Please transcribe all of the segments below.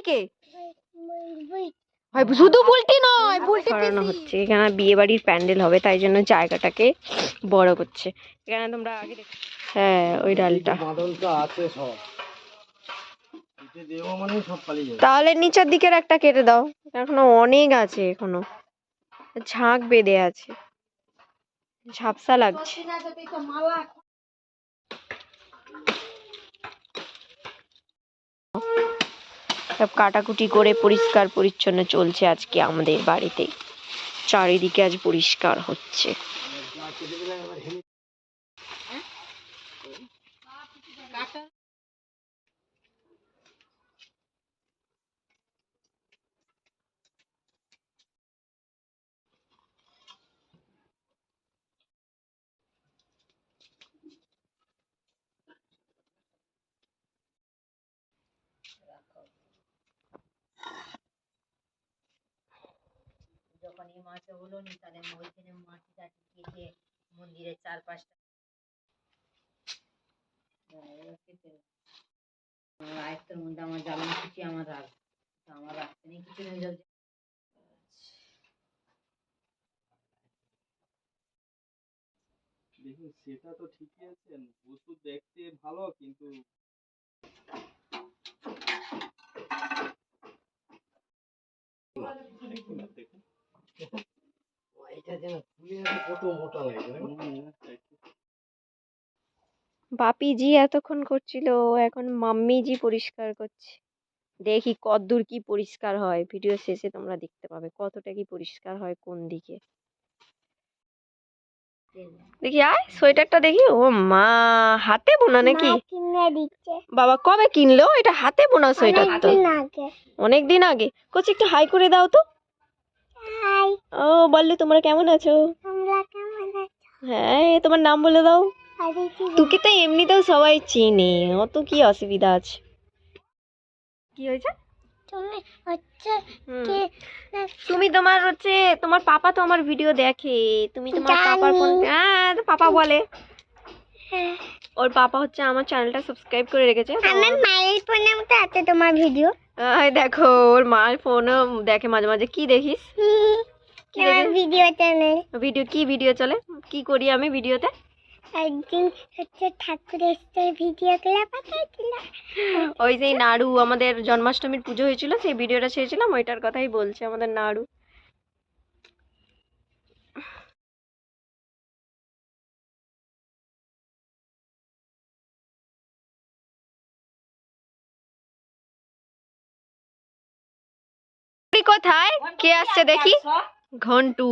কে? শুধু বুলটি নয়, বুলটি সরানো হচ্ছে। এখানে বিয়ে বাড়ির প্যান্ডেল হবে, তাই জন্য জায়গাটাকে বড় করছে। এখানে তোমরা আগে দেখো, হ্যাঁ ওই ডালটা আছে সব, তাহলে নিচের দিকের একটা কেটে দাও, এখনো অনেক আছে, এখনো ঝাঁক বেঁধে আছে, ঝাপসা লাগছে। সব কাটাকুটি করে পরিষ্কার পরিচ্ছন্ন চলছে আজকে আমাদের বাড়িতে। চারিদিকে আজ পরিষ্কার হচ্ছে। যখন এই মাছটা হলো নি, তাহলে ওইখানে মাটি টাটি কেটে মন্দিরের চারপাশটা আয়ত্তের মধ্যে আমার জ্বালানো কিছু আমার রাখতে নেই, কিছু নেই। দেখুন সেটা তো ঠিকই আছে, ওষুধ দেখতে ভালো, কিন্তু বাপি জি এতক্ষণ করছিল, এখন মাম্মি জি পরিষ্কার করছে। দেখি কতদূর কি পরিষ্কার হয়, ভিডিও শেষে তোমরা দেখতে পাবে কতটা কি পরিষ্কার হয় কোন দিকে। দেখি আয় সোয়েটারটা দেখি। ও মা, হাতে বোনা নাকি? বাবা কবে কিনলো এটা? হাতে বোনা সোয়েটার তো, অনেকদিন আগে। কোচ একটু হাই করে দাও তো। ও বললে তোমরা কেমন আছো? হ্যাঁ তোমার নাম বলে দাও। তোকে তো এমনিতেও সবাই চিনে, অত কি অসুবিধা আছে? কি হয়েছে? তুমি তোমার হচ্ছে তোমার পাপা তো আমার ভিডিও দেখে, তুমি তোমার পাপার ফোন, হ্যাঁ পাপা বলে, ওর পাপা হচ্ছে আমার চ্যানেলটা সাবস্ক্রাইব করে রেখেছে। আমার মায়ের ফোনে তো আছে তোমার ভিডিও, দেখো ওর মায়ের ফোনও দেখে মাঝে মাঝে। কি দেখিস? কি ভিডিও চ্যানেল? ভিডিও কি ভিডিও চলে? কি করি আমি ভিডিওতে? একদিন হচ্ছে ঠাকুরের ভিডিও গুলো পাঠাইছিলাম, ওই যে নাড়ু, আমাদের জন্মাষ্টমীর পুজো হয়েছিল, সেই ভিডিওটা ছেড়েছিলাম, ওইটার কথাই বলছে আমাদের নাড়ু। কোথায় কে আসছে দেখি? ঘন্টু।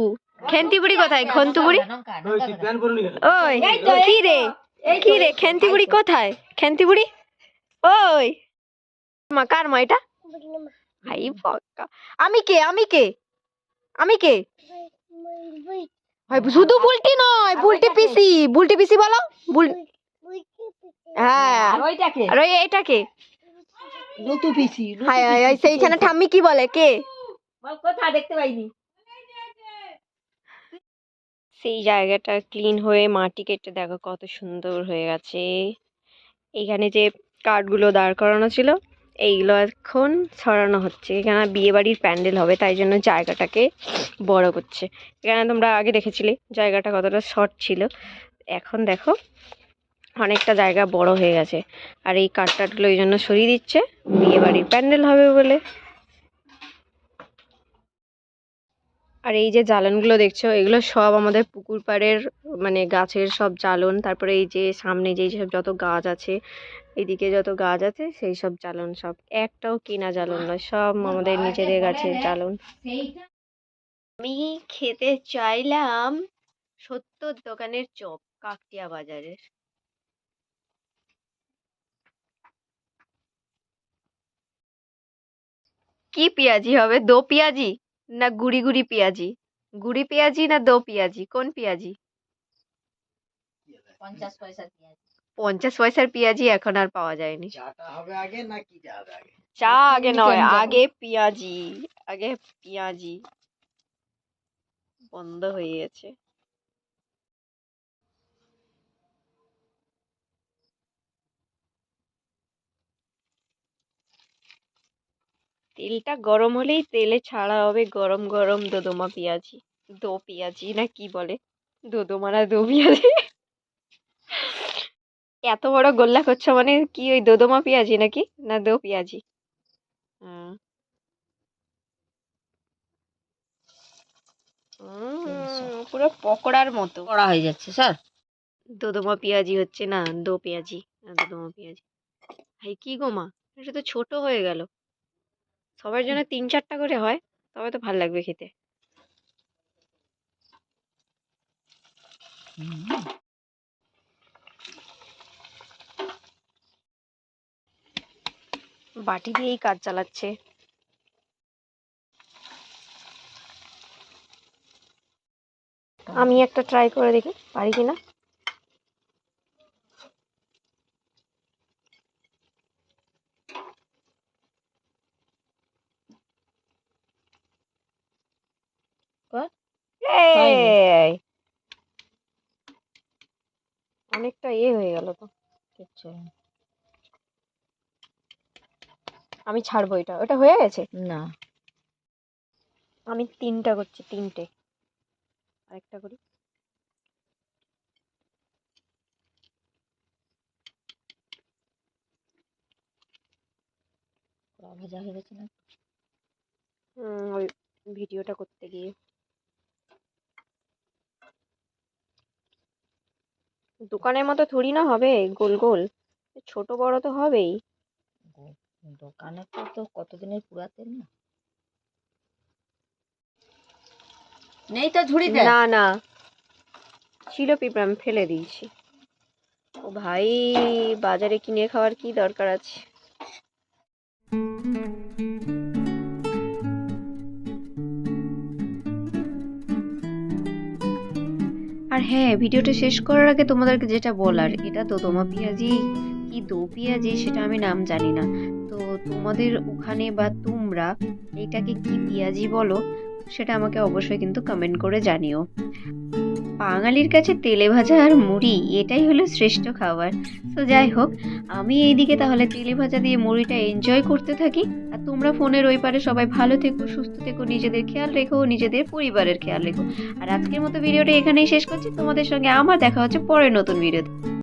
খেন্তি বুড়ি কোথায়? ঘন্টু বুড়ি ওই কি রে, কি রে খেন্তি বুড়ি কোথায়? খেন্তি বুড়ি ওই মা, কার মা এটা? ভাই পক্কা। আমি কে? আমি কে? আমি কে? শুধু বুলটি নয়, বুলটি পিসি, বুলটি পিসি বলো। হ্যাঁ আর ওই এটা কে? লতু পিসি। হাই হাই হাই, সেইখানে ঠাম্মি কি বলে? কে কোথায়? দেখতে পাইনি। সেই জায়গাটা ক্লিন হয়ে মাটি কেটে দেখো কত সুন্দর হয়ে গেছে। এইখানে যে কাঠগুলো দাঁড় করানো ছিল, এইগুলো এখন সরানো হচ্ছে। এখানে বিয়ে বাড়ির প্যান্ডেল হবে, তাই জন্য জায়গাটাকে বড় করছে। এখানে তোমরা আগে দেখেছিলে জায়গাটা কতটা শর্ট ছিল, এখন দেখো অনেকটা জায়গা বড় হয়ে গেছে। আর এই কাঠটাগুলো এই জন্য সরিয়ে দিচ্ছে, বিয়ে বাড়ির প্যান্ডেল হবে বলে। আর এই যে জ্বালনগুলো দেখছো, এগুলো সব আমাদের পুকুর পাড়ের মানে গাছের সব জ্বালন। তারপরে এই যে সামনে যেই সব যত গাছ আছে, এদিকে যত গাছ আছে, সেই সব জ্বালন সব, একটাও কেনা জ্বালন নয়, সব আমাদের নিজেদের গাছের জ্বালন। আমি খেতে চাইলাম সত্যর দোকানের চপ, কাকটিয়া বাজারের। কি পেঁয়াজি হবে? দো পেঁয়াজি না গুড়ি গুড়ি পেঁয়াজি? গুড়ি পেঁয়াজি না দো পেঁয়াজি? কোন পেঁয়াজি? 50 পয়সার পেঁয়াজি এখন আর পাওয়া যায়নি। চা আগে নয়, আগে পেঁয়াজি, আগে পেঁয়াজি বন্ধ হয়ে গেছে। তেলটা গরম হলেই তেলে ছাড়া হবে গরম গরম দোদমা পেঁয়াজি, দো পেঁয়াজি না কি বলে, দোদমা না দো পেঁয়াজি। এত বড় গোল্লা করছো মানে কি ওই দোদমা পেঁয়াজি নাকি না দো পেঁয়াজি? হুম। পুরো পকোড়ার মতো কড়া হয়ে যাচ্ছে স্যার। দোদমা পেঁয়াজি হচ্ছে না দো পেঁয়াজি, না দোদমা পেঁয়াজি। ভাই কি গো মা, এটা তো ছোট হয়ে গেল। সবার জন্য 3-4টা করে হয়, তবে তো ভাল লাগবে খেতে। বাটি দিয়েই কাজ চালাচ্ছে। আমি একটা ট্রাই করে দেখি পারি কিনা। হয়নি। এই, অনেকটা হয়ে গেল তো। কিচ্ছু হয়নি। আমি ছাড়বো এটা, ওটা হয়ে গেছে। না, আমি 3টা করছি, 3টে। আরেকটা করি। কড়া ভাজা হয়ে গেছে না? ওই ভিডিওটা করতে গিয়ে দোকানের মতো থোড়ি না হবে গোল গোল, ছোট বড় তো হবেই। দোকানে তো কতদিনের পুরাতেন না। নেই তো ঝুড়িতে। না না, ছিল পিঁপড়ে, আমি ফেলে দিয়েছি। ও ভাই, বাজারে কিনে খাওয়ার কি দরকার আছে। আর হ্যাঁ, ভিডিওটা শেষ করার আগে তোমাদেরকে যেটা বলার, এটা দোদমা পেঁয়াজি কি দো পেঁয়াজি সেটা আমি নাম জানি না। তো তোমাদের ওখানে বা তোমরা এটাকে কি পেঁয়াজি বলো সেটা আমাকে অবশ্যই কিন্তু কমেন্ট করে জানিও। বাঙালির কাছে তেলে ভাজা আর মুড়ি এটাই হলো শ্রেষ্ঠ খাবার। তো যাই হোক, আমি এইদিকে তাহলে তেলে ভাজা দিয়ে মুড়িটা এনজয় করতে থাকি। আর তোমরা ফোনের ওই পারে সবাই ভালো থেকো, সুস্থ থেকো, নিজেদের খেয়াল রেখো, নিজেদের পরিবারের খেয়াল রেখো। আর আজকের মতো ভিডিওটা এখানেই শেষ করছি। তোমাদের সঙ্গে আমার দেখা হচ্ছে পরের নতুন ভিডিওতে।